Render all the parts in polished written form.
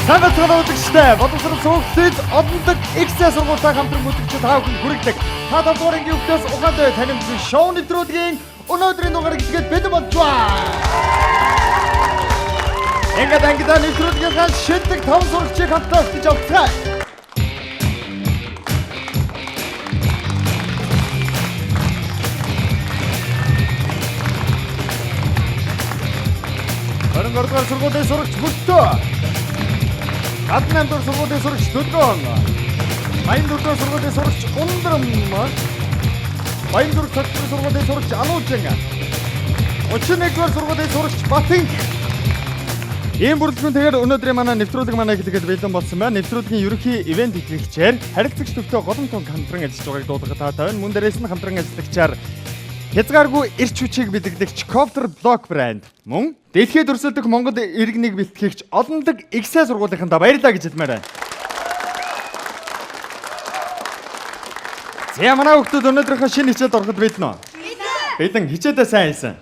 Сайн бацхан үзэгчтэй боловсрол суугчид одондог X-ээс сургуультай хамтран үзэгчид та бүхэн хүрэгдэг. Та давтуурын өвдөөс ухаантай танимжлын шоу нэвтрүүлгийн өнөөдрийн дугаарыг ихэд бэлэн болжээ. Ингээд нэвтрүүлгийн шилдэг 5 сурагчийг хамтдаа өсөж авцгаая. Гардгаар сургуулийн сурагч Мөртөө. Гаднамдур сургуулийн сурагч Төлгөөн. Баяндур сургуулийн сурагч Ундрам. Баяндур сургуулийн сурагч Ануужин. 31-р сургуулийн сурагч Батинг. Ийм бүрэлдэхүүн тэгээд өнөөдрийн манай нэвтрүүлэг ихэд бэлэн болсон байна. Нэвтрүүлгийн ерөнхий ивент эзлэгчээр харилцагч төвтэй голом тонг хамтран ажиллаж байгааг дуудах таатай байна. Мөн дээрээс нь хамтран ажиллагчаар хязгааргүй эрч хүчийг бэлтгэгч Copter Block брэнд мөн дэлхийд өрсөлдөх Монгол иргэнийг бэлтгэгч олондог X сургуулийнхандаа баярлалаа гэж хэлмээр байна. За манай хүүхдүүд өнөөдрийнхөө шинэ хичээлд ороход бэлэн үү? Бэлэн хичээлээ сайн хийсэн.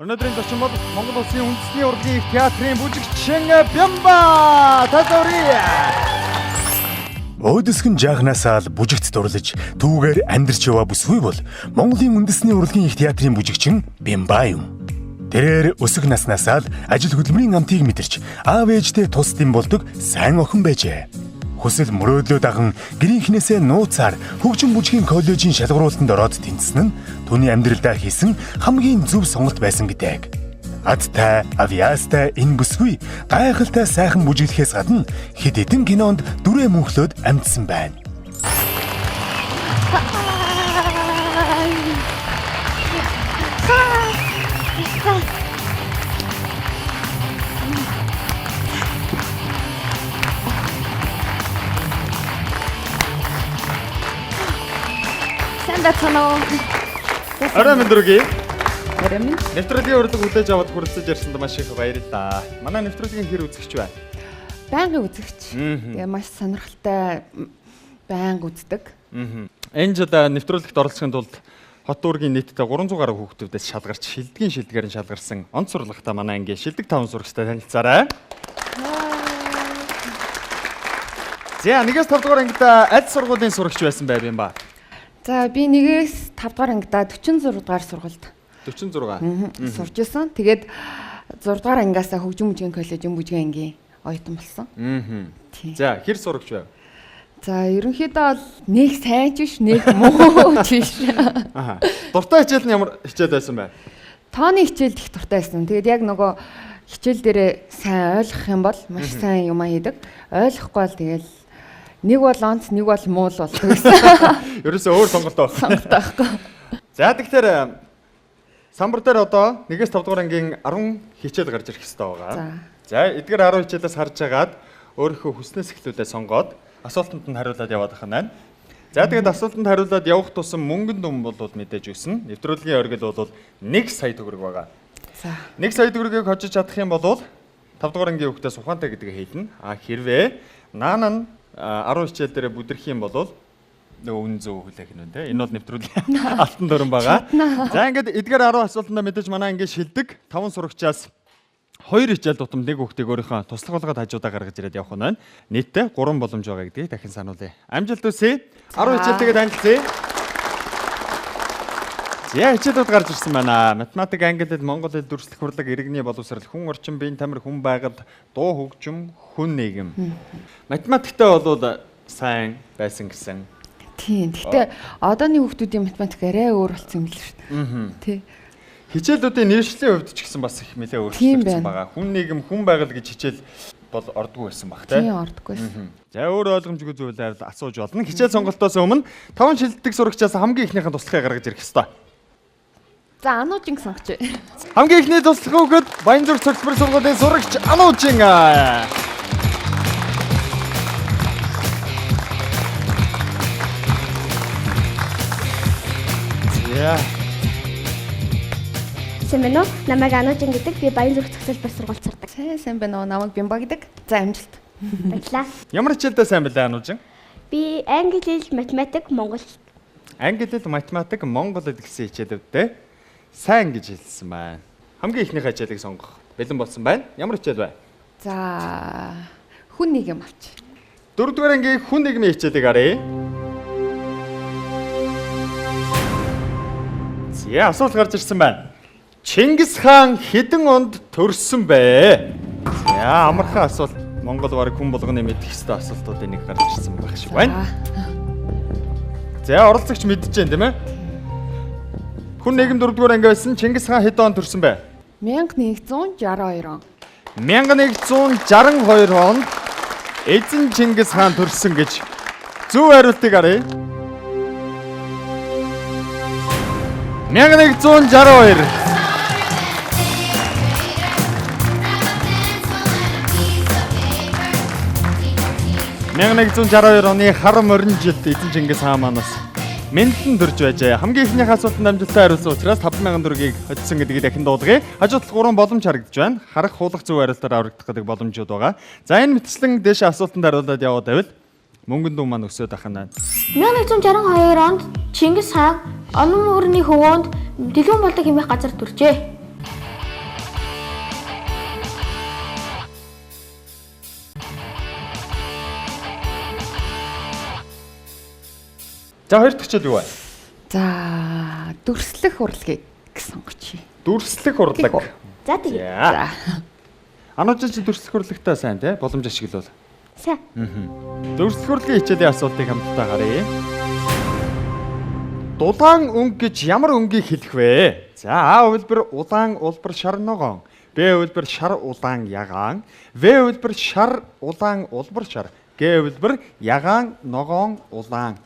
Өнөөдрийн зочин бол Монгол Улсын үндэсний урлагийн театрын бүжигчин Бямба Тазория. Өөдөсгөн жаахнасаа л бүжигт дурлаж түүгээр амьдарч яваа бүсгүй бол Монголын үндэсний урлагийн их театрын бүжигчин Бямба юм. Тэрээр өсөх наснасаа л ажил хөдөлмөрийн амтыг мэдэрч аав ээжтэй тусдим болдог сайн охин байжээ. Хүсэл мөрөөдлөө даган гэрийнхнээсээ нууцаар хөгжим бүжгийн коллежийн шалгуултанд ороод тэнцсэн нь түүний амьдралдаа хийсэн хамгийн зөв сонголт байсан гэдэг. Адтай, авьяастай энэ бүсгүй гайхалтай сайхан бүжиглэхээс гадна хэд хэдэн кинонд дүрээ мөнхлөөд амьдсан байна. Арай мэдрүүгээ. Арай. Нэвтрүүлгийн урилга хүлээж аваад хүрэлцэж ярьсанд маш их баярлалаа. Манай нэвтрүүлгийн хэр үзэгч байна? Байнгын үзэгч. Тэгээ маш сонирхолтой байнга үздэг. Энэ жил нэвтрүүлэгт оролцохын тулд хот дүүргийн нийтдээ 300 гаруй хүүхдүүдээс шалгарч шилдэгээрэн шалгарсан онц сурлагатай манай ангийн шилдэг 5 сурагчтай танилцаарай. За 1-5 дугаар ангид аль сургуулийн сурагч байсан байв юм ба? За би 1-5 дугаар ангидаа 46 дугаар сургуульд 46 сурж исэн. Тэгээд 6 дугаар ангиас хөгжим бүжгийн коллежийн бүжгийн ангийн оюутан болсон. За хэр сурагч байв? За ерөнхийдөө бол нэг сайн ч биш, нэг муу ч биш. Дуртай хичээл нь ямар хичээл байсан бэ? Тооны хичээлд их дуртай байсан. Тэгээд яг нөгөө хичээл дээрээ сайн ойлгох юм бол маш сайн юм хийдэг. Ойлгохгүй бол тэгэл нэг бол онц, нэг бол муу л болдог гэсэн. Ерөөсөө өөр сонголт байхгүй. За тэгэхээр самбар дээр одоо 1-5 дугаар ангийн 10 хичээл гарч ирэх хэрэгтэй байгаа. За эдгээр 10 хичээлээс харж агаад өөрийнхөө хүснээс эхлүүлээ сонгоод асуултанд нь хариулаад яваад ахна. За тэгээд асуултанд хариулаад явах тусам мөнгөнд дүн бол мэдээж өснө. Нэвтрүүлгийн оргил бол 1 сая төгрөг байгаа. За 1 сая төгрөгийг хожиж чадах юм бол 5 дугаар ангийн хүүхдээс ухаантай гэдгээ хэлнэ. Хэрвээ наана нь 10 хичээл дээр бүдэрх юм бол нөгөө үн зөв хүлээх нь те. Энэ бол нэвтрүүлгийн алтан дүрэн байгаа. За ингээд эдгээр 10 асуултанд мэдээж манай ангийн шилдэг 5 сурагчаас 2 хичээл тутам нэг хүүхдийг өөрийнхөө туслах болгоод хажуудаа гаргаж ирээд явах нь байна. Нийтдээ 3 боломж байгаа гэдгийг дахин сануулъя. Амжилт хүсье. 10 хичээлтэйгээ танилцъя. За хичээлүүд гарч ирсэн байна. Математик, англи хэл, монгол хэл, дүрслэх урлаг, иргэний боловсрол, хүн орчин, биеийн тамир, хүн байгал, дуу хөгжим, хүн нийгэм. Математиктэй бол сайн байсан гэсэн. Тийм. Гэтэ одооны хүүхдүүдийн математик арай өөр болсон юм л шүү дээ. Тий. Хичээлүүдийн нэршлийн хувьд ч гэсэн бас их нэлээ өөрчлөгдсөн байгаа. Хүн нийгэм, хүн байгал гэж хичээл бол ордгүй байсан баг тийм. Тийм ордгүй байсан. За өөр ойлгомжгүй зүйлээр асууж болно. Хичээл сонголтоос өмнө 5 шилдэг сурагчаас хамгийн ихнийхэн туслахыг гаргаж ирэх ёстой. За Ануужин сонгоч. Хамгийн ихний туслах хүүхэд Баянзүр цогцлбор сургуулийн сурагч Ануужин. За Сайн байна уу? Намайг Ануужин гэдэг. Би Баянзүр цогцлбор сургуульд сурдаг. Сайн байна уу? Намайг Бямба гэдэг. За амжилт. Баярлалаа. Ямар хичээлдээ сайн байлаа Ануужин? Би англи хэл, математик, монгол. Англи хэл, математик, монгол хэл гэсэн хичээлүүдтэй сайн гэж хэлсэн байна. Хамгийн ихнийхээ хичээлийг сонгох бэлэн болсон байна. Ямар хичээл вэ? За хүн нийгэм авч. 4-р ангийн хүн нийгмийн хичээлийг харъя. За асуулт гарч ирсэн байна. Чингис хаан хэдэн онд төрсөн бэ? За амархан асуулт. Монгол бараг хүн болгоны мэдэх ёстой асуултуудын нэг гарч ирсэн байх шиг байна. За оролцогч мэдчихээн тийм ээ. Хүн нийгэм 4-р анги байсан Чингис хаан хэдэн онд төрсөн бэ? 1162 он. 1162 онд эзэн Чингис хаан төрсөн гэж зөв хариултыг харъя. 1162. 1162 оны хар морин жилд эзэн Чингис хаан манаас Мэндэн төрж байжээ. Хамгийн ихнийх асуултанд амжилттай хариулсан учраас 50000 төгрөгийг хоцсон гэдгийг дахин дуудгая. Хажуудлах 3 боломж харагдаж байна. Харах, хуулах зөв хариултаар аврагдах гэдэг боломжууд байгаа. За энэ мэтчлэн дэше асуултанд хариулаад яваад байвал мөнгөн дүү маань өсөд ахна. 1162 онд Чингис хаан Онон мөрний хөвөөнд Дэлгүүн болдог хэмээх газар төржээ. За хоёр дахь хичээл юу вэ? За дүрслэх урлагийг сонгоч. Дүрслэх урлаг. За тэгээ. За. Ануучид дүрслэх урлагтай сайн тий? Боломж ашиглавал. Сайн. Дүрслэх урлагийн хичээлийн асуултыг хамтдаа гаръя. Дулаан өнгө гэж ямар өнгийг хэлэх вэ? За А хувилбар улаан улбар шар ногоон. Б хувилбар шар улаан ягаан. В хувилбар шар улаан улбар шар. Г хувилбар ягаан ногоон улаан.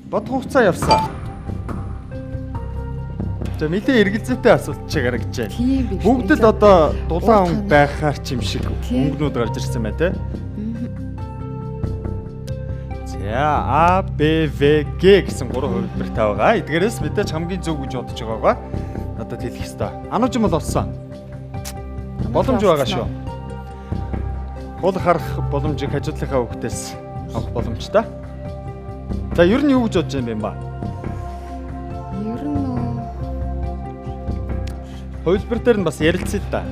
Бод хугацаа явсан. За мэдээ эргэлзээтэй асуулт чиг харагдаж байна. Бүгд л одоо дулаан өнгө байхаар ч юм шиг өнгөнүүд гарч ирсэн бай тээ. За А, Б, В, Г гэсэн 3 хувилбартай байгаа. Эдгээрээс мэдээж хамгийн зөв гэж бодож байгаагаа надад хэлэх ёстой. Анууч юм бол олсон. Боломж байгаа шүү. Хул харах боломжийг хажуудлынхаа хүүхдээс авах боломжтой. За ер нь юу гэж бодож байгаа юм ба? Ер нь Хувилбар дээр нь бас ярилцъя да.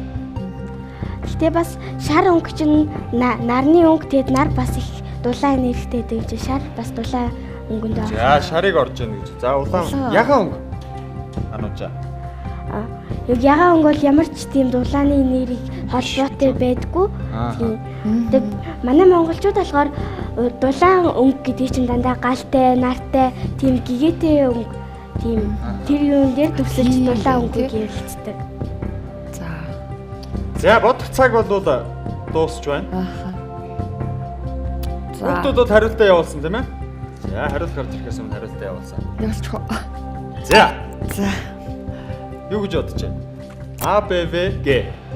Гэтэ бас шар өнгө чинь нарны өнгө тэгэд нар бас их дулаан нэрхтэй гэдэг чинь шар бас дулаан өнгөнд За байгаа. шарыг орж яана гэж. За улаан ягаан өнгө. Анууча. Яг ягаан өнгө бол ямар ч тийм дулааны нэрийг холбоотой байдаггүй. Тэгээд манай монголчууд болохоор дулаан өнгө гэдэг чинь дандаа галтай, нартай, тийм гэгээтэй өнгө, тийм тэр юун дээр төвсөлж дулаан өнгөийг ярилцдаг. За бодох цаг бол дуусч байна. Хүүхдүүд хариултаа явуулсан тийм ээ? За хариулт гарч ирэхээс өмнө хариултаа явуулсан. явуулчих. За. За. Юу гэж бодож байна? А, Б, В, Г.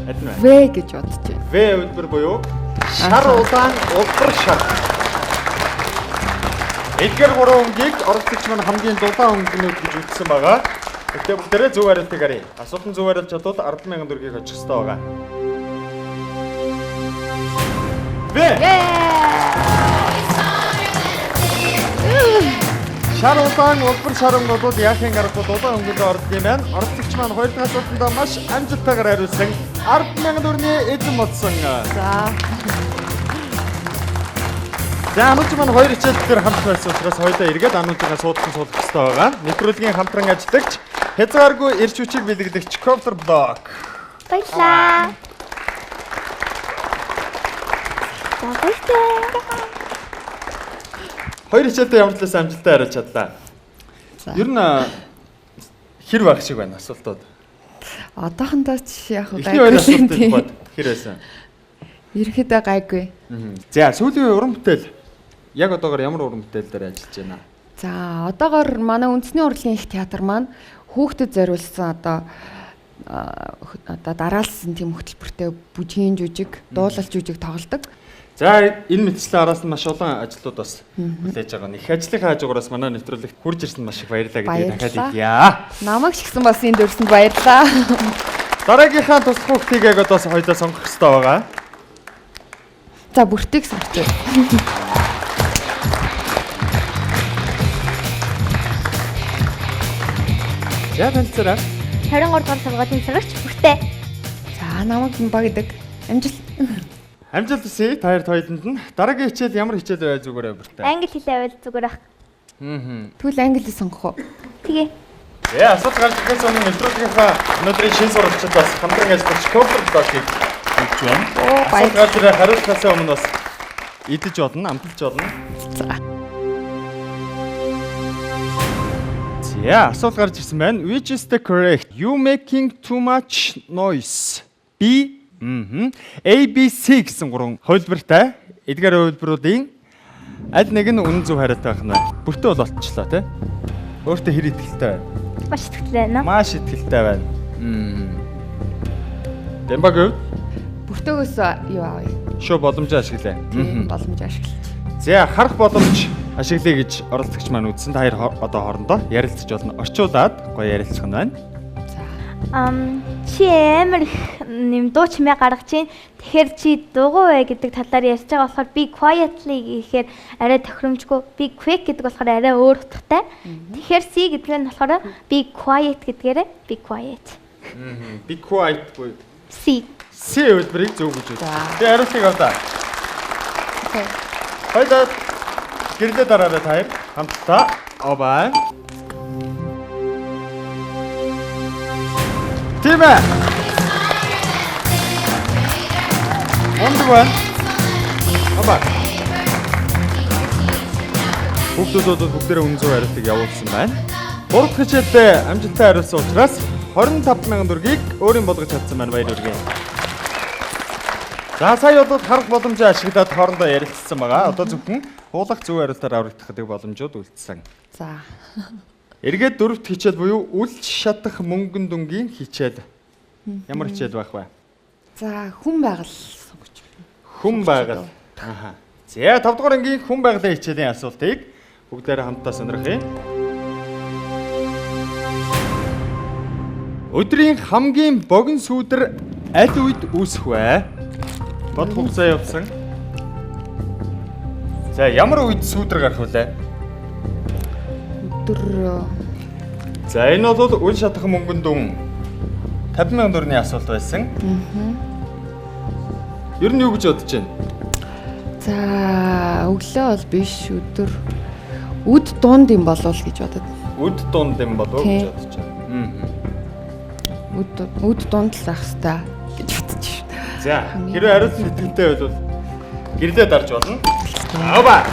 Адин байна. В гэж бодож байна. В хувилбар буюу шар улаан улбар шар. Эдгээр 3 өнгийг оролцогч маань хамгийн дулаан өнгөнүүд гэж үзсэн байгаа. Гэхдээ бүгдээрээ зөв хариултыг харъя. Асуултанд зөв хариулж чадвал 100000 төгрөгийг очих ёстой байгаа. В. Шар улаан улбар шар өнгөд яахын гарахгүй дулаан өнгөнд ордог юм байна. Оролцогч маань хоёр дахь асуултанд маш амжилттайгаар хариулсан 100000 төгрөгийн эзэн болсон. За анууч маань хоёр хичээл дээр хамт байсан учраас хоёулаа эргээд ануучгаа суудах хэрэгтэй байгаа. Нэвтрүүлгийн хамтран ажиллагч хязгааргүй эрч хүчийг бэлэгдэгч Коптер блог. Баярлалаа. Хоёр хичээлдээ ямар ч талаас амжилттай хариулж чадлаа. Ер нь хэр байх шиг байна асуултууд. Одоохондоо ч яг гайгүй байна. Хэр байсан? Ерхэд гайгүй. За сүүлийн уран бүтээл яг одоогоор ямар уран бүтээл дээр ажиллаж байна? За одоогоор манай үндэсний урлагийн их театр маань хүүхдэд зориулсан одоо дараалсан тийм хөтөлбөртэй бүжгийн жүжиг, дуулал жүжиг тоглодог. За энэ мэтчлэн араас нь маш олон ажлууд бас хүлээж байгаа. Их ажлын хажуугараас манай нэвтрүүлэгт хурж ирсэнд маш их баярлалаа гэдгийг дахиад хэлье. Намайг ч гэсэн бас энд өрсөнд баярлалаа. Дараагийнхаа туслах хүүхдийг яг одоо хоёулаа сонгох хэрэгтэй байгаа. За бүртийг сонгоч. За танилцаарай. 23 дугаар сургуулийн сурагч бүртээ. За намайг ба гэдэг. Амжилт. Амжилт хүсье та хоёрт нь. Дараагийн хичээл ямар хичээл байв зүгээр өөртөө. Англи хэлээ байвал зүгээр ах. Тэгвэл англи сонгох уу? Тэгээ. Асуулт гарч ирэхээс өмнө нэвтрүүлгийнхаа өнөөдрийн шинэ сурагчид бас хамтран ажиллаж Comfort Dog-ийг хэлж байна. Асуулт гарч ирэх хариултаас өмнө бас идэж бодно, амталж бодно. Асуулт гарч ирсэн байна. Which is the correct? You making too much noise. B. A, B, C гэсэн гурван хувилбартай эдгээр хувилбаруудын аль нэг нь үнэн зөв хариултаа байх нь. Бүртөө бол олчлоо тий. Өөртөө хэр итгэлтэй байна? Маш итгэлтэй байна. Маш итгэлтэй байна. Дэмбаг юу? Бүртөөгөөс юу аавь? Шоу боломжоо ашиглая. Боломж ашиглаж. За харах боломж ашиглая гэж оролцогч маань үзсэн. Та хоёр одоо хоорондоо ярилцаж болно. Орчуулад гоё ярилцах нь байна. Чи амар их нэм дуу чимээ гаргаж чинь. Тэгэхээр чи дугуй вэ гэдэг талаар ярьж байгаа болохоор би quietly гэхээр арай тохиромжгүй. Би quick гэдэг болохоор арай өөр утгатай. Тэгэхээр C гэдэг нь болохоор be quiet гэдгээрээ be quiet. Be quiet буюу C. C хэлбэрийг зөв гэж байна. Би хариултыг авлаа. Окей. Хоёлаа гэрлээ дараарай та хоёр хамтдаа. Обаа. Тийм ээ. Ондван. Обаа. Бүгдөө бүгдээрээ үнэн зөв хариултыг явуулсан байна. Гурав дахь хичээлдээ амжилттай хариулсан учраас 25,000 төгрөгийг өөрийн болгож чадсан байна. Баяр хүргэе. За сая бол харах боломжоо ашиглаад хоорондоо ярилцсан байгаа. Одоо зөвхөн хуулах зөв хариултаар аврагдах боломжууд үлдсэн. За. Эргээд дөрөвт хичээл буюу үлж шатах мөнгөн дүнгийн хичээл. Ямар хичээл байх вэ? За хүн байгаль сонгож байна. Хүн байгаль. Аха. За 5 дугаар ангийн хүн байгалийн хичээлийн асуултыг бүгдээрээ хамтдаа сонирхъя. Өдрийн хамгийн богино сүүдэр аль үед үүсэх вэ? Бод хугацаа явсан. За ямар үед сүүдэр гарах вэ? Өдөр. За энэ бол үл шатах мөнгөн дүн 50,000 төгрөгийн асуулт байсан. Ер нь юу гэж бодож байна? За өглөө бол биш өдөр. Үд дунд юм болов гэж бодод. Үд дунд юм болов гэж бодож байна. Үд дунд л байх хэвээр гэж бодож байна. За хэрвээ хариулт итгэлтэй бол гэрлээ дарж болно. Аваа.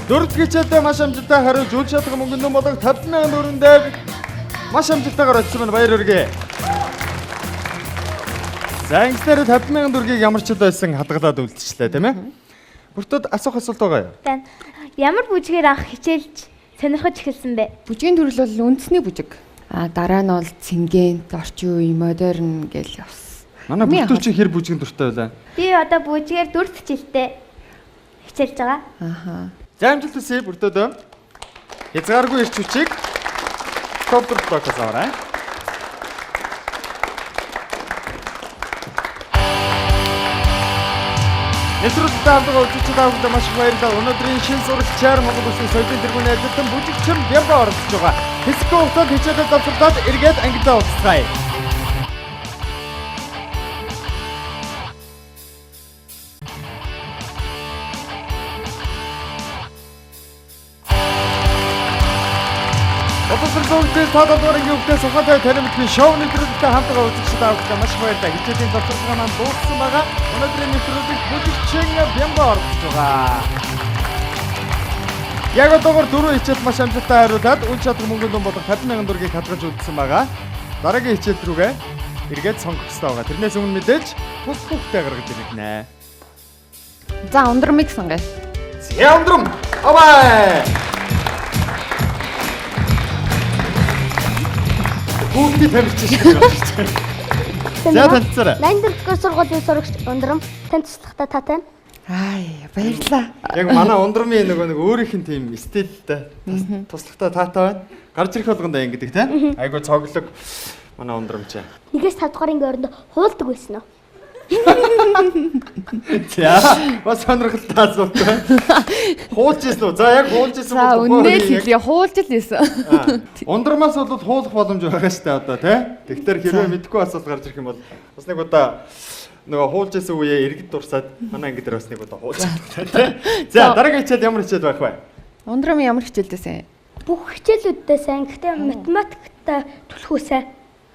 Дөрөвт хичээлдээ маш амжилттай хариулж үл шатах мөнгөн дүн болог 50,000 төгрөгийн дээр маш амжилттайгаар очсон байна. Баяр хүргэе. За ингэснээр 50,000 төгрөгийг ямар ч байсан хадгалаад үлдчихлээ тийм ээ. Бүртөд асуух асуулт байгаа юу? Тань ямар бүжгээр анх хичээлж сонирхож эхэлсэн бэ? Бүжгийн төрөл бол үндэсний бүжиг. Дараа нь бол цэнгэн, орчин үе, модерн гэл явсан. Манай бүртөө чи хэр бүжгийн дуртай байлаа? Би одоо бүжгээр 4 хичээлтэй хичээлж байгаа. Аха. За амжилт хүсье бүртөөдөө. Хязгааргүй ирч хүчийг Comfort Dog-аас аваарай. Нэвтрүүлэгт хамтдаа үзэгчид авахд маш их баярлалаа. Өнөөдрийн шинэ сурагчаар Монгол Улсын соёлын тэргүүний ажилтан бүжигчин Бямба оролцож байгаа. Хэсэггүй хугацаанд хичээлээ давтагдаад эргээд ангидаа уулзцгаая. Одоосролтын таадварыг өгдөө сухатай таримтны шоу нэвтрүүлэгтээ хамтдаа үзэгчид авахд маш их баярлалаа. Хичээлийн давталгаа маань дууссан байгаа. Өнөөдрийн нэвтрүүлэг бүжигчин Бямба оролцож байгаа. Яг одоогор 4 хичээл маш амжилттай хариулаад үл шатах мөнгөн дүн болох 50,000 төгрөгийг хадгалж үлдсэн байгаа. Дараагийн хичээл рүүгээ эргээд сонгох хэрэгтэй байгаа. Тэрнээс өмнө мэдээж тус бүхтэй гаргаж ирнэ. За ундрмыг сонгоё. За ундрам. Аваа. Бүгдийг тавьчих шиг байна. За танилцаарай. 84-р сургуулийн сурагч ундрам тань туслахтаа таатай. Баярлалаа. Яг манай ундрамын нэг өөрийнх нь тийм стилтэй туслахтаа таатай байна. Гарч ирэх болгонд ингэдэг тийм. Айгу цоглог манай ундрамч. 1-5 дугаар ангийн оронд хуулдаг байсан уу? За бас сонирхолтой асуулт байна. Хуулж ирсэн үү? За яг хуулж ирсэн За үнэ л хэлье хуулж л ийсэн. Ундрмаас бол хуулах боломж байгаа шүү дээ одоо тий. Тэгэхээр хэрвээ мэдэхгүй асуулт гарч ирэх юм бол бас нэг удаа нөгөө хуулж ирсэн үеэ иргэд дурсаад манай ангид дээр бас нэг удаа хуулж тий. За дараагийн хичээл ямар хичээл байх вэ? Ундрам ямар хичээлдээсэн? Бүх хичээлүүддээ сайн. Гэхдээ математиктай түлхүүсэй.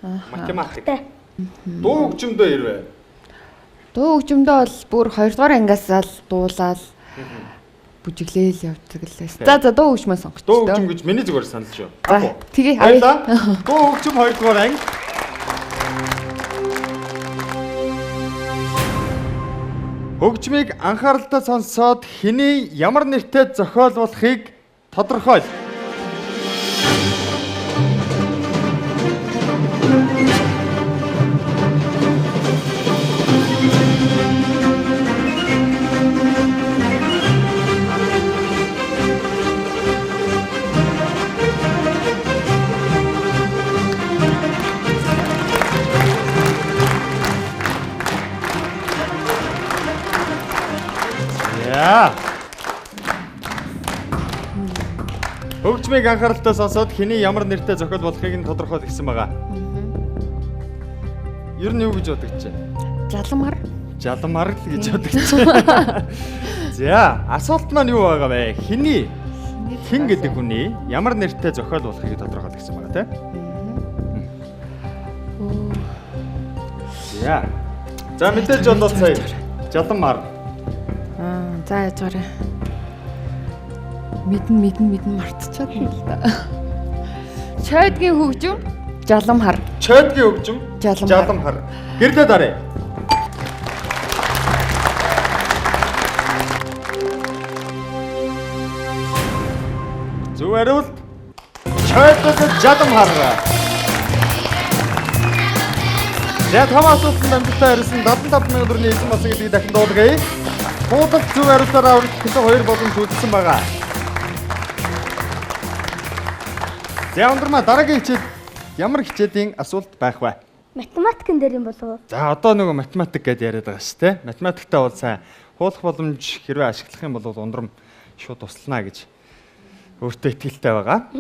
Математик. Дуу хөгжмөдөө ирвэ. Дуу хөгжмөдөө бол бүр 2 дугаар ангиасаа л дуулаад бүжиглээл явдаг лээс. За дуу хөгжмөө сонгоч. Дуу хөгжим гэж миний зүгээр санал шүү. За тэгээ баярлаа. Дуу хөгжим 2 дугаар анги. Хөгжмийг анхааралтай сонсоод хэний ямар нэртэй зохиолуулахыг тодорхойл. Хөгжмийг анхааралтай сонсоод хэний ямар нэртэй зохиол болохыг нь тодорхойл гэсэн байгаа. Ер нь юу гэж бодогч байна? Жалмар. Жалмар л гэж бодогч байна. За, асуулт маань юу байгаа вэ? Хэн гэдэг хүний ямар нэртэй зохиол болохыг тодорхойл гэсэн байгаа тийм? За мэдээж бол сая Жалмар. За яжгараа. Мэдэн мартчихад юм л да. Чойдгийн хөгжим Жалмар. Чойдгийн хөгжим Жалмар. Гэрлээ дараа. Зөв хариулт. Чойдгийн Жалмар. За Томас улсын амжилттай харьсан 75,000 төгрөгийн эзэн болсон гэдгийг дахин дуулгая. Хуудас зөв хариултаараа өргөсөн 2 боломж үлдсэн байгаа. За ундрмаа дараагийн хичээл ямар хичээлийн асуулт байх вэ? Математикэн дээр юм болов уу? За одоо нөгөө математик гэдээ яриад байгаа шүү дээ. Математиктай бол сайн хуулах боломж хэрвээ ашиглах юм бол ундрам шууд туслана гэж өөртөө итгэлтэй байгаа.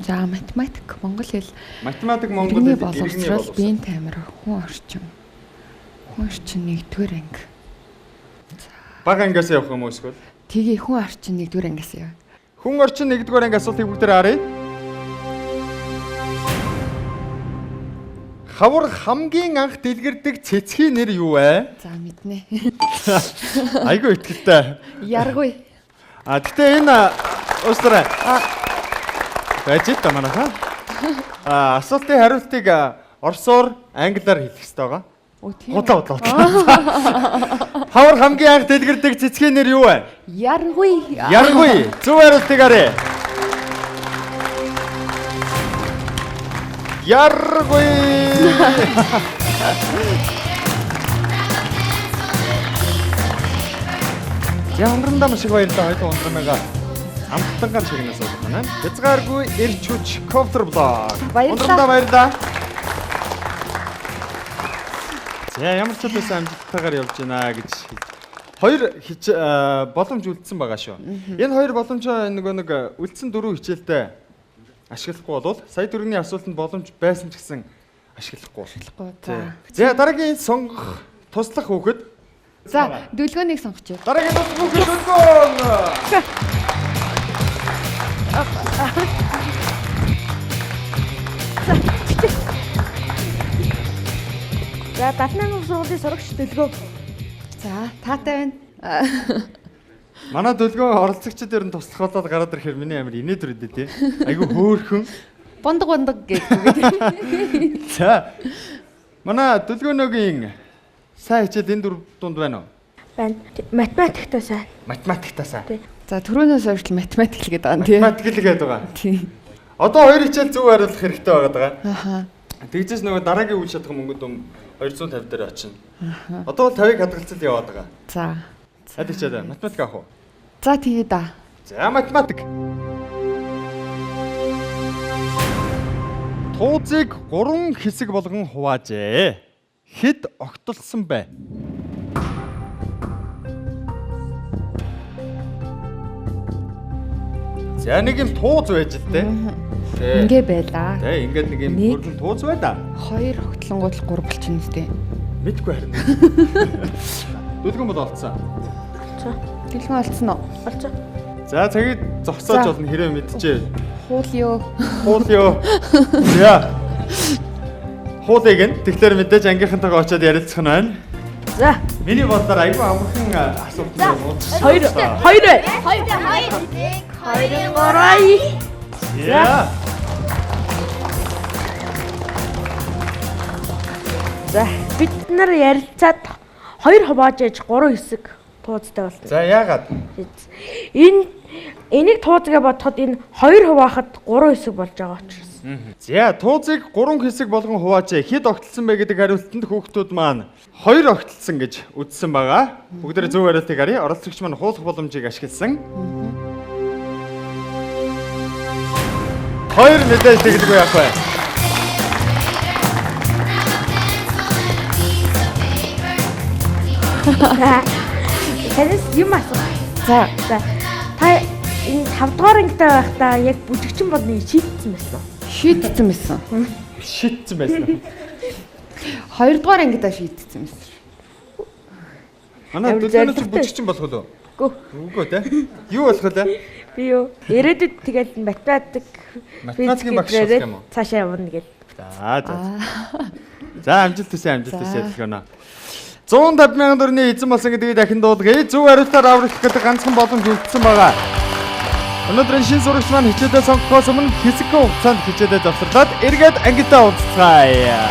За математик Монгол хэл. Математик Монгол хэл боловсрол биеийн тамир хүн орчин. Хүн орчин 1-р анги. Бага ангиас явах юм уу эсвэл? Тэгээ хүн орчин 1-р ангиас яа. Хүн орчин 1-р анги асуултыг бүгдээр харъя. Хавар хамгийн анх дэлгэрдэг цэцгийн нэр юу вэ? За мэднэ. Айгүй итгэлтэй. Яргүй. Гэтээ энэ уустраа. Байж та манайха. Асуултын хариултыг орсоор англиар хэлэх хэрэгтэй байгаа. Удлаа. Хавар хамгийн анх дэлгэрдэг цэцгийн нэр юу вэ? Яргүй. Зөв хариултыг харъя. Яргүй. Я ундрандаа маш их баярлалаа. Хоёул ундрамгаа амттангаар шигнээс болох байна. Хязгааргүй ирч хүч коптер блог. Ундрандаа баярлалаа. За ямар ч байсан амжилттайгаар явж байна гэж 2 боломж үлдсэн байгаа шүү. Энэ 2 боломжоо нэг үлдсэн 4 хичээлдээ ашиглахгүй бол сая дөрөвний асуултанд боломж байсан ч гэсэн ашиглахгүй. За дараагийн сонгох туслах хүүхэд. За дүлгөөнийг сонгоч. Дараагийн туслах хүүхэд дүлгөөн. За 78 сургуулийн сурагч Дүлгөө. За таатай байна. Манай Дүлгөө оролцогчдод ер нь туслах болоод гараад ирэхээр миний амир инээдүр өдөө тий. Айгу хөөхөн. Бундаг гэдэг. За. Манай Дүлгөөнөөгийн сайн хичээл энэ 4 дунд байна уу? Байна. Математиктай сайн. Математиктай сайн. За түрүүнээс хойш математик л гэдэг байгаа тийм. Математик л гэдэг байгаа. Тийм. Одоо 2 хичээл зөв хариулах хэрэгтэй байгаа. Аха. Тэгжээс нөгөө дараагийн үйл шатах мөнгөд 250 дээр очино. Одоо бол 50-ыг хадгалцал яваад байгаа. За. Аль хичээл математик авах уу? За тэгээ да. За математик. Тууцыг 3 хэсэг болгон хуваажээ. хэд огтлсон бэ? За нэг юм тууз байж л дээ. Ингээ байлаа. Тэ ингээд нэг юм Нэг. хөргөн тууз байлаа. 2 огтлонгууд л 3 болчихно үстэй. Мэдгүй харин. Дүлгэн бол олцсон. Дэлгэн олцсон уу? Болцоо. За цагийг зогсоож За. болно хэрэг мэдчихээ. Хуул ёо. Хуул ёо. За. Хуулийг нь тэгэхээр мэдээж ангийнхантайгаа очиод ярилцах нь байна. За. Миний бодлоор айгүй амархан асуулт байна. 2 бай. 2 3. За. За бид нар ярилцаад 2 хувааж ээж 3 хэсэг туудтай болсон. За яагаад? Энийг туудгээ бодоход энэ 2 хуваахад 3 хэсэг болж байгаа учраас. За туузыг 3 хэсэг болгон хуваажээ. Хэд огтлсон бэ гэдэг хариултанд хүүхдүүд маань 2 огтлсон гэж үзсэн байгаа. Бүгдээ зөв хариултыг харъя. Оролцогч маань хуулах боломжийг ашигласан. 2 мэдээж тэгэлгүй яах вэ? Танаас юм асуу. За. За та энэ 5 дугаар ангитай байхдаа яг бүжигчин болны шийдсэн байсан. Шийдсэн байсан. Шитсэн байсан. 2 дугаар ангидаа шийдсэн байсан. Манай Амар дөлөөнөч зоригтой. бүжигчин болох уу? Гүү. Үгүй те. Юу болох вэ? Би юу ирээдүйд тэгэл математик Математикийн багш болох юм уу? цаашаа явна гэж. За. За амжилт хүсье амжилт хүсье хэлгэнэ. 150,000 төгрөгийн эзэн болсон гэдгийг дахин дуулгая. Зөв хариултаар аврагдах гэдэг ганцхан боломж үлдсэн байгаа. Өнөөдрийн шин сурагч маань хичээлээ сонгохоос өмнө хэсэг хугацаанд хичээлээ завсарлаад эргээд ангидаа уулзцгаая.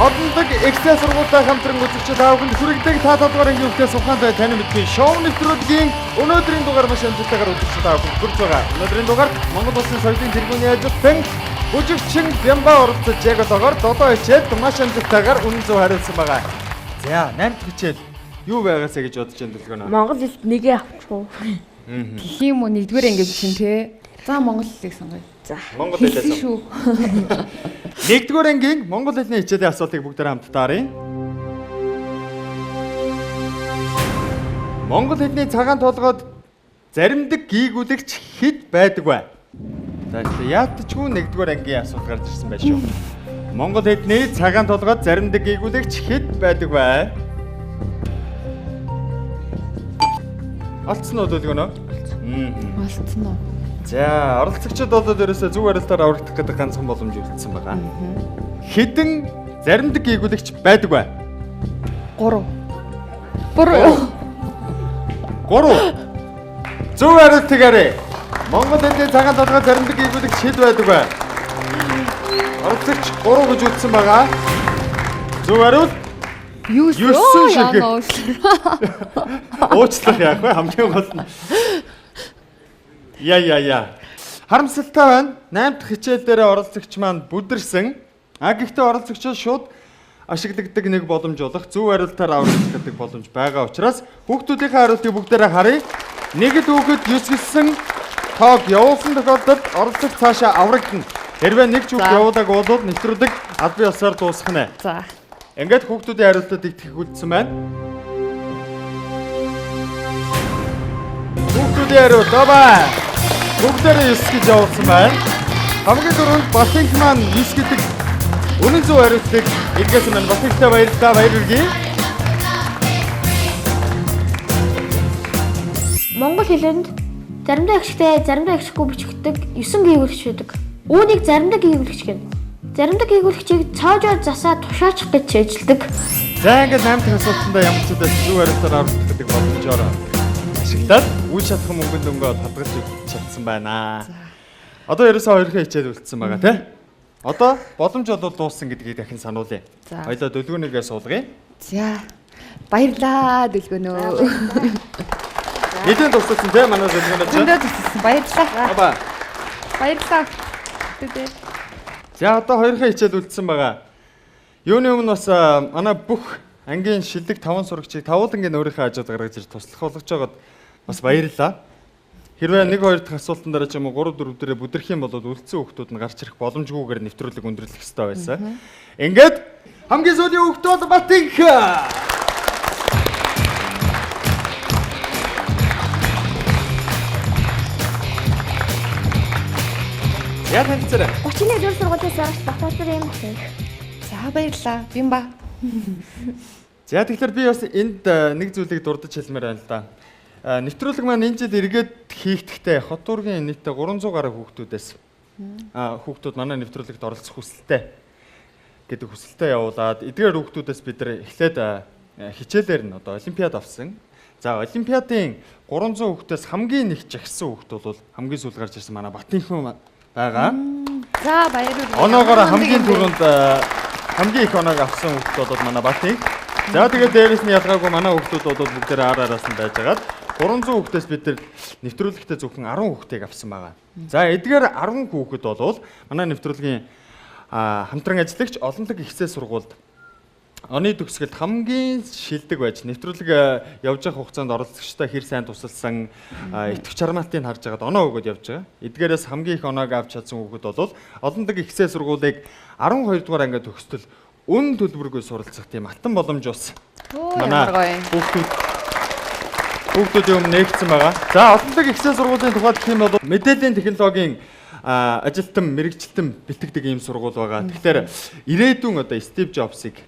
Одондог Excel сургуультай хамтран үзэгчид аавханд хүрэгдэг та толгойн ангийн өвчтөс ухаантай тань мэдхийн шоу нэвтрүүлгийн өнөөдрийн дугаар маш амжилттайгаар үзэгчид аавханд хүрж байгаа. Өнөөдрийн дугаар Монгол Улсын соёлын тэргүүний ажилтан бүжигчин Бямба оролцож яг одоогоор 7 хичээлд маш амжилттайгаар үнэн зөв хариулсан байгаа. За 8 хичээл юу байгаасаа гэж бодож байна дэлгэнэ. Монгол хэлд нэгээ авчих уу? Тэх юм уу 1-р анги биш те. За монгол хэлийг сонгоё. За. Монгол Хэлсэн хэлээс. шүү. 1-р ангийн монгол хэлний хичээлийн асуултыг бүгдээр хамтдаа харъя. Монгол хэлний цагаан толгойд заримдаг гийгүүлэгч хэд байдаг вэ? За яалтчгүй 1-р ангийн асуулт гарч ирсэн байх шүү. Монгол хэлний цагаан толгойд заримдаг гийгүүлэгч хэд байдаг вэ? Олцсон уу дэлгэнэ? Олцсон уу? За, оролцогчид бол ерөөсөө зөв хариултаар аврагдах гэдэг ганцхан боломж үлдсэн байгаа. Хэдэн заримдаг гийгүүлэгч байдаг вэ? 3. Буруу. 3. Зөв хариултыг харъя. Монгол хэлний цагаан толгой заримдаг гийгүүлэгч хэд байдаг вэ? Оролцогч 3 гэж үлдсэн байгаа. Зөв хариулт Юу Юусэн шиг. яа. уучлах яах вэ? Хамгийн гол нь. Яа. Харамсалтай байна. 8 дахь хичээл дээр оролцогч маань бүдэрсэн. Гэхдээ оролцогчид шууд ашиглагддаг нэг боломж болох зөв хариултаар аврагдах гэдэг боломж байгаа учраас хүүхдүүдийнхээ хариултыг бүгдээрээ харъя. Нэг хүүхэд 9 гэлсэн тоог явуулсан тохиолдолд оролцогч цаашаа аврагдана. Хэрвээ нэг ч үг явуулаагүй бол нэвтрүүлэг аль бие усаар дуусах нэ. За. Ингээд хүүхдүүдийн хариултад итгэх үлдсэн байна. Хүүхдүүдийн хариулт аваа. Бүгдээрээ 9 гэж явуулсан байна. Хамгийн түрүүнд Батинг маань 9 гэдэг үнэн зөв хариултыг илгээсэн байна. Батингтай баярлалаа, баяр хүргэе. Монгол хэлэнд заримдаа ихтэй, заримдаа ихгүй бичигддэг 9 гэгүүлэгч байдаг. Үүнийг заримдаа гэгүүлэгч гэнэ. Заримдаа гэгүүлэгчийг цоожоор засаа тушаачих гэж ажилладаг. За ингээд 8 дахь асуултанд ямар ч үдээс зөв хариултаар аврагдах гэдэг боломжоор ашиглаад үйл шатхан мөнгөнд өнгөө хадгалж чадсан байна. Одоо ерөөсөө 2 хичээл үлдсэн байгаа тий. Одоо боломж бол дууссан гэдгийг дахин сануулъя. За. Хоёлаа дөлгөөнийгээ суулгая. За. Баярлаа дэлгөнөө. Хэдэн тусалсан тий манай дөлгөөнөө. Зөндөө туссан. Баярлалаа. Баба. Баярлалаа. Тэгээ. За одоо 2 хичээл үлдсэн байгаа. Юуны өмнө бас манай бүх ангийн шилдэг 5 сурагчийг тавуулангийн өөрийнхөө хажууд гаргаж ирж туслах болгож байгаад бас баярлалаа. Хэрвээ 1-2 дахь асуултан дараа ч юм уу 3-4 дээрээ бүдрэх юм бол үлдсэн хүүхдүүд нь гарч ирэх боломжгүйгээр нэвтрүүлэг өндөрлөх хэрэгтэй байсан. Ингээд хамгийн сүүлийн хүүхдүүд Батинх. Яа танилцаарай. 31 дугаар сургуулийн сурагч Батбаатар юм байна. За баярлалаа. Бимба. За тэгэхээр би бас энд нэг зүйлийг дурдж хэлмээр байна л да. Нэвтрүүлэг маань энэ жил эргээд хийгдэхдээ хот дүүргийн нийтдээ 300 гаруй хүүхдүүдээс хүүхдүүд манай нэвтрүүлэгт оролцох хүсэлтэй гэдэг хүсэлтэд явуулаад эдгээр хүүхдүүдээс бид нар эхлээд хичээлээр нь одоо олимпиад авсан. За олимпиадын 300 хүүхдээс хамгийн их жагсан хүүхд бол хамгийн сүүл гарч ирсэн манай Батинхан байгаа. За баярлалаа. Оноогоор хамгийн түрүүнд хамгийн их оноог авсан хүүхд бол манай Батинх. За тэгээд дээрэс нь ялгаагүй манай хүүхдүүд бол бүгдээ аараас нь байж байгаад 300 хүүхдээс бид нар нэвтрүүлэгтээ зөвхөн 10 хүүхдийг авсан байгаа. За эдгээр 10 хүүхэд бол манай нэвтрүүлгийн хамтран ажиллагч олонлог ихсээ сургуульд оны төгсгөлд хамгийн шилдэг байж нэвтрүүлэг явж байгаа хугацаанд оролцогчтой хэр сайн тусалсан итгэвч чармаалтыг харж байгаад оноо өгөөд явж байгаа. Эдгээрээс хамгийн их оноог авч чадсан хүүхэд бол олонлог ихсээ сургуулийг 12 дугаар ангид төгсдөл үн төлбөргүй суралцах тийм алтан боломж ус. Манай хүүхдүүд юм нэгдсэн байгаа. За олонлог ихсээ сургуулийн тухайд гэх юм бол мэдээллийн технологийн ажилтан, мэрэгчлэн бэлтгэдэг ийм сургууль байгаа. Тэгэхээр ирээдүйн одоо Стив Джобсыг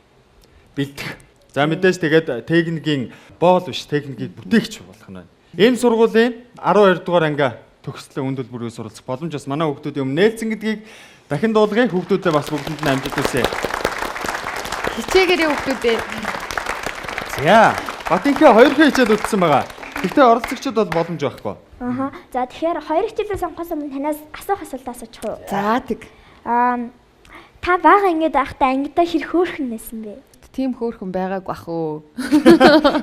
бэлдэх. За мэдээж тэгээд техникийн боол биш, техникийг бүтээгч болох нь байна. Ийм сургуулийн 12 дугаар анги төгсөлөө үн төлбөргүй суралцах боломж бас манай хүүхдүүд юм нээлтсэн гэдгийг дахин дуулгая. Хүүхдүүдээ бас бүгдэнд нь амжилт хүсье. Хичээгээрээ хүүхдүүдээ. За Батинхаа 2 хичээл үтсэн байгаа. Гэхдээ оролцогчид бол боломж байхгүй. За тэгэхээр 2 хичээлээ сонгохоос өмнө танаас асуух асуулт асуучих уу? За тэг. Та бага ангид байхдаа ангидаа хэр хөөрхөн байсан бэ? Тийм хөөрхөн байгаагүй ах уу.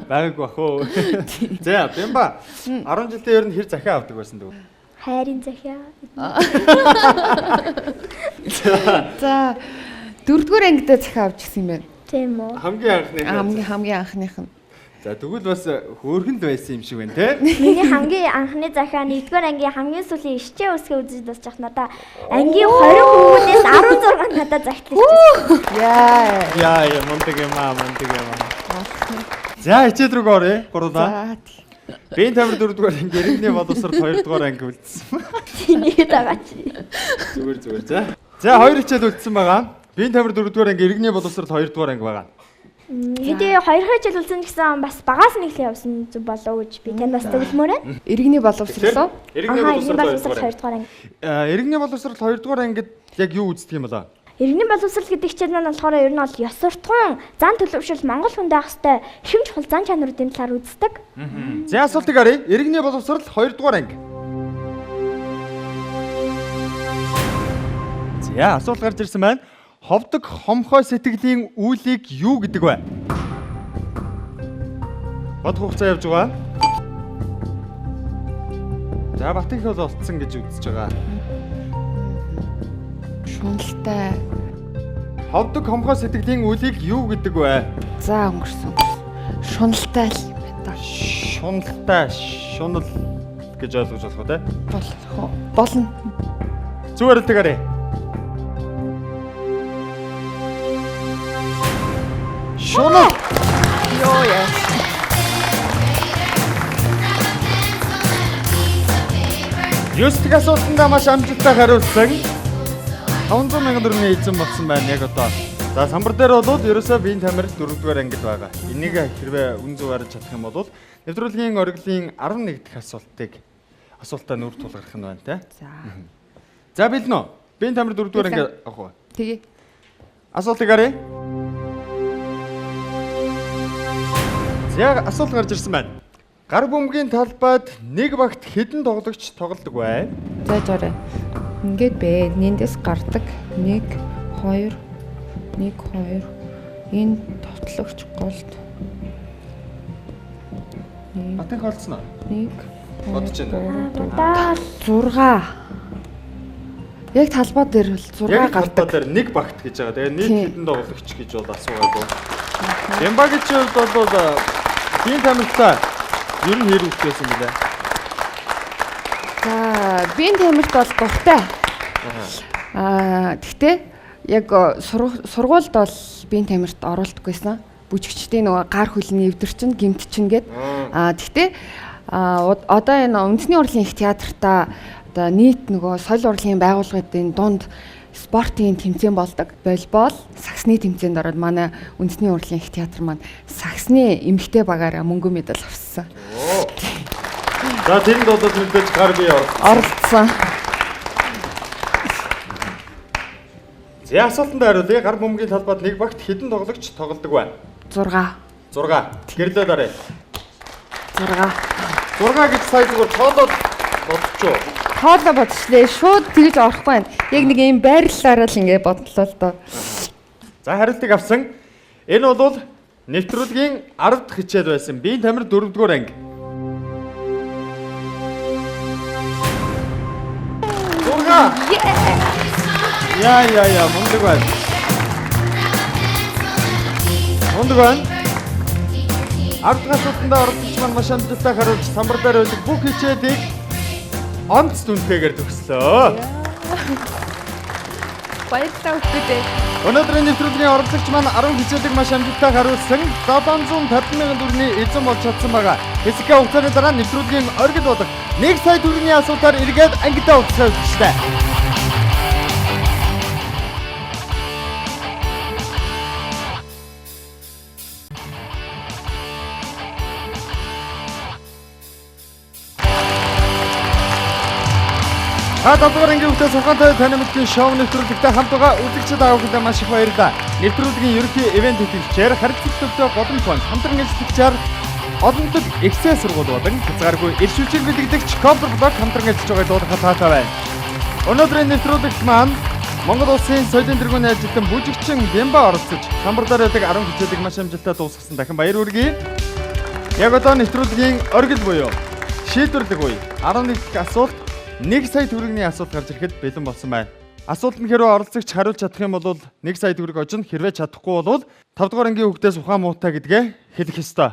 Байгаагүй бах уу. За Бимба 10 жилдээ ер нь хэр захиа авдаг байсан дөө? Хайрын захиа. За 4-р ангидаа захиа авч гисэн юм байна. Тийм үү? Хамгийн анхных нь. За тэгвэл бас хөөрхөн л байсан юм шиг байна те. Миний хамгийн анхны захиа 1-р ангийн хамгийн сүүлийн ишчээ үсгээ үзэж дусж явах надаа ангийн 20 хүмүүнээс 16 надад загтлуулчихсан. Яа мундаг юм аа. За хичээл рүү оръё. Гурлаа. Бэн тамир 4-р анги иргэний боловсрол 2-р анги үлдсэн. Тэнийг дагач. Зүгээр. За 2 хичээл үлдсэн байгаа. Бэн тамир 4-р анги иргэний боловсрол 2-р анги байгаа. Хэдий 2 хичээл үлдсэн гэсэн бас багаас нэг л явсан зүг болоо гэж би танд бас төгөлмөөрэ. Иргэний боловсролоо. Иргэний боловсрол 2-р анги. Иргэний боловсрол 2-р ангид яг юу үздэг юм болоо? Иргэний боловсрол гэдэг хичээл маань болохоор ер нь бол ёс суртахуун, зан төлөвшил, Монгол хүнд байх хэвээр хэм чухал зан чанаруудын талаар үздэг. За асуултыг харъя. Иргэний боловсрол 2-р анги. За асуулт гарч ирсэн байна. Ховдог хомхой сэтгэлийн үйлийг юу гэдэг вэ? Бод хугацаа явж байгаа. За Батинх бол олцсон гэж үзэж байгаа. Шуналтай. Ховдог хомхой сэтгэлийн үйлийг юу гэдэг вэ? За өнгөрсөн. Шуналтай л юм байна да. Шунал гэж ойлгож болох уу те? Болно. Зүгээр л тэгээрэй. Шунал. Йоо яа. Юстик асуултандаа маш амжилттай хариулсан. 500 мянган төгрөгийн эзэн болсон байна яг одоо. За самбар дээр бол ерөөсөө биеийн тамир 4-р ангид байгаа. Энийг хэрвээ үн зөв харж чадах юм бол нэвтрүүлгийн ориглын 11 дахь асуултаа нүр тулгарх нь байна те. За бэлэн үү? Биеийн тамир 4-р анги авах уу? Тэгээ. Асуултыг харъя. За асуулт гарч ирсэн байна. Гар бөмбөгийн талбайд нэг багт хэдэн тоглогч тоглодог вэ? За жаарай. Ингээд бэ. Нэндээс гардаг 1 2 энэ тоглогч голд. Батинх олцсон уу? 1 бодож байна. 6. Яг талбай дээр бол 6 Яг талбай гардаг. дээр нэг багт гэж байгаа. Тэгээ нийт Тийм. хэдэн тоглогч гэж бол асуугаагүй. Бямбагийн хувьд бол биеийн тамиртай ер нь хэрэг үхсэн гэлээ. За, биеийн тамирт бол дуртай. Гэхдээ яг сургуульд бол биеийн тамирт оруулдаггүйсэн. Бүжигчдийн нөгөө гар хөлний эвдэрчин, гимтчин гээд. Гэхдээ одоо энэ үндэсний урлагийн их театртаа одоо нийт нөгөө соёл урлагийн байгууллагын дунд спортын тэмцээн болдог. Волейбол, саксны тэмцээнд ороод манай үндэсний урлагийн их театр маань саксны эмэгтэй багаараа мөнгө медаль авсан. За тэнд бол мэдээж гар бие Оролцсон. За асуултанд хариулъя. Гар бөмбөгийн талбайд нэг багт хэдэн тоглогч тоглодог вэ? 6. 6. Гэрлээ дараа. 6 гэж сая зүгээр тоолоод бодчихоо. Хоолоо бодчихлээ. Шууд тэгж орохгүй байна. Яг нэг юм байрлалаараа л ингэ бодлоо л доо. За хариултыг авсан. Энэ бол нэвтрүүлгийн 10 дахь хичээл байсан. Биеийн тамир 4-р анги. 6. Яа, мундаг байна. Мундаг байна. 10 дахь асуултанд оролцогч маань маш амжилттай хариулж самбар дээр байдаг бүх хичээлийг онц түнтэйгээр төгслөө. Баярлалаа өгдөө. Өнөөдрийн нэвтрүүлгийн оролцогч маань 10 хичээлийг маш амжилттай хариулсан 750 мянган төгрөгийн эзэн болж чадсан байгаа. Хэсэг хугацааны дараа нэвтрүүлгийн оргил болох 1 сая төгрөгийн асуултаар эргээд ангидаа өгсөн хэвчтэй. Татвар ангийн хөвтө сухантай танемтгийн шоу нэвтрүүлэгтэй хамт байгаа үзэгчид аавуудаа маш их баярлалаа. Нэвтрүүлгийн ерөнхий ивент хөтлөгчээр харилцагчтай Голомт банк хамтран ажиллагчаар олон төл эксээ сургууль болон хязгааргүй иршүүлчээр бэлтгэгч Copper Block хамтран ажиллаж байгаа дуулахад таатай байна. Өнөөдрийн нэвтрүүлэгт маань Монгол улсын соёлын тэргүүний ажилтан бүжигчин Бямба оролцож самбар дээр байдаг 10 хичээлийг маш амжилттай дуусгасан. Дахин баяр хүргэе. Яг одоо нэвтрүүлгийн оргил буюу шийдвэрлэх үе 11 дахь асуулт 1 сая төгрөгийн асуулт гарч ирэхэд бэлэн болсон байна. Асуултанд хэрвээ оролцогч хариулж чадах юм бол 1 сая төгрөг олжно. Хэрвээ чадахгүй бол 5 дугаар ангийн хүүхдээс ухаан муутай гэдгээ хэлэх ёстой.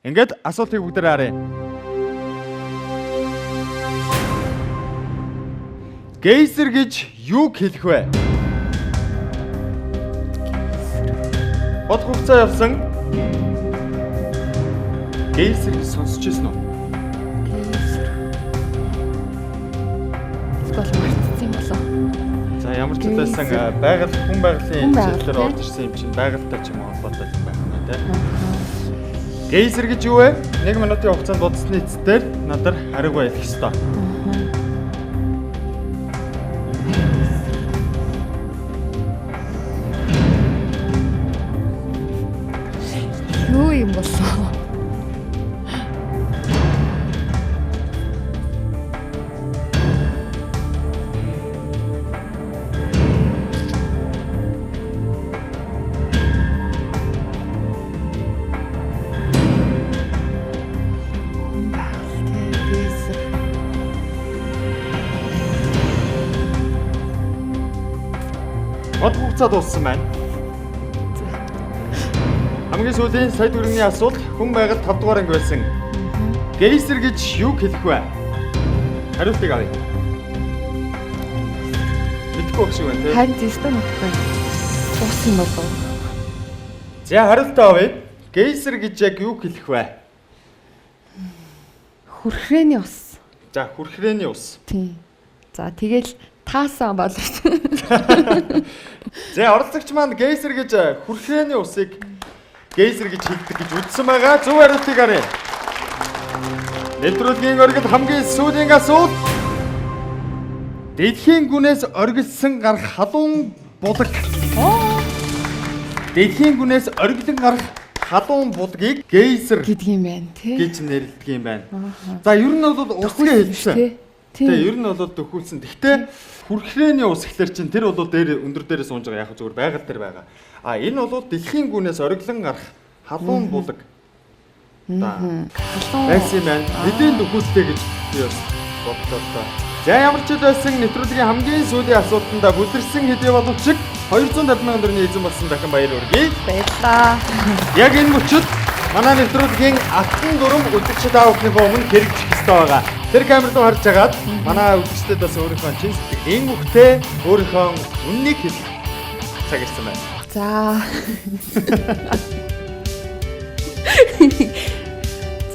Ингээд асуултыг бүгдээр харъя. Гейзер гэж юу хэлэх вэ? Бод хугацаа явсан. Гейзер гэж сонсч ирсэн үү? Марцсан болоо. За ямар ч байсан байгаль хүн байгалийн хичээлээр орж ирсэн юм чинь байгальтай ч юм уу холбоотой юм байна тийм. Гейзер гэж юу вэ? 1 минутын хугацаанд бодсны эцээр надад хариуг хэлэх ёстой. Юу юм болоо? Бод хугацаа дууссан байна. Хамгийн сүүлийн сая төгрөгийн асуулт хүн байгаль 5 дугаар анги байсан. Гейзер гэж юу хэлэх вэ? Хариултыг авъя. Мэдгүй байх шиг байна тийм. Харин тест мэдгүй. Дууссан болоо. За хариултаа авъя. Гейзер гэж яг юу хэлэх вэ? Хүрхрээний ус. За хүрхрээний ус. Тийм. За тэгэл таасан болов. За оролцогч маань гейзер гэж хүрхрээний усыг гейзер гэж хэлдэг гэж үзсэн байгаа. Зөв хариултыг харъя. Нэвтрүүлгийн оргил хамгийн сүүлийн асуулт. Дэлхийн гүнээс оргилсан гарах халуун булаг. Дэлхийн гүнээс оргилон гарах халуун булгийг гейзер гэдэг юм байна тий. гэж нэрлэдэг юм байна. За ер нь бол усгээ хэлсэн. Тэгээ ер нь бол дөхүүлсэн. Гэхдээ хүрхрээний ус гэхэлэр чинь тэр бол дээр өндөр дээрээ сууж байгаа яг зүгээр байгаль дээр байгаа. А энэ бол дэлхийн гүнээс оргилон гарах халуун булаг. За. Байсан юм байна. Хэдийн дөхүүлтэй гэж би бас бодлоо та. За ямар ч байсан нэвтрүүлгийн хамгийн сүүлийн асуултанд бүдэрсэн хэдий боловч 250 сая төгрөгийн эзэн болсон дахин баяр хүргэе. Баярлалаа. Яг энэ мөчид манай нэвтрүүлгийн алтан дүрм үзэгчд аавхныхоо өмнө хэрэгжих ёстой байгаа. Тэр камер руу харж агаад манай үзэгчдэд бас өөрийнхөө чин сэтгэлийн үгтэй өөрийнхөө үннийг хэлэх цаг ирсэн байна. За.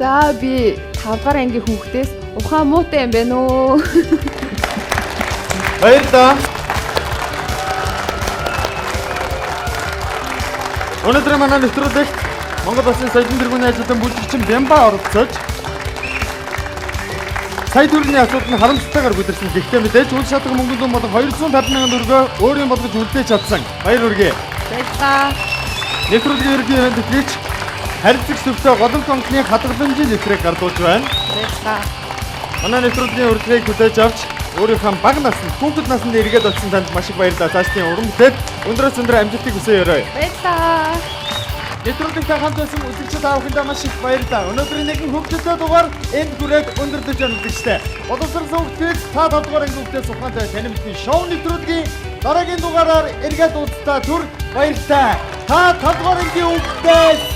За би 5 дугаар ангийн хүүхдээс ухаан муутай юм байна уу? Баярлалаа. Өнөөдөр манай нэвтрүүлэгт Монгол Улсын соёлын тэргүүний ажилтан бүлэгчин Бямба оролцож сая төгрөгийн асуудал нь харамсалтайгаар бүдэрсэн. Гэхдээ мэдээж үйл шатга мөнгөнд болон 250 сая төгрөгөө өөрийн болгож үлдээж чадсан. Баяр хүргэе. Баярлалаа. Нэвтрүүлгийн ерөнхий мэдээлэлч харилцагч төвтэй голомт онцны хадгаламжийн нэвтрийг гардуулж байна. Баярлалаа. Манай нэвтрүүлгийн урилгыг хүлээж авч өөрийнхөө бага наснд, хүүхэд наснд эргээд олсон танд маш их баярлалаа. Цаашдын урам бүтээд өндрөөс өндөр амжилтыг хүсье. Баярлалаа. Нэвтрүүлэгтэй хамт байсан үзэгчид аавхандаа маш их баярлалаа. Өнөөдрийн нэгэн хөгжөлтэй дугаар энд хүрээд өндөрлөж амжилттай. Боловсролсон хөгжлөд та 5 дугаар анги хөгжлөөс ухаантай танилцсан шоу нэвтрүүлгийн дараагийн дугаараар эргээд уулзтаа түр баярлалаа. Та 5 дугаар ангийн хөгжлөөс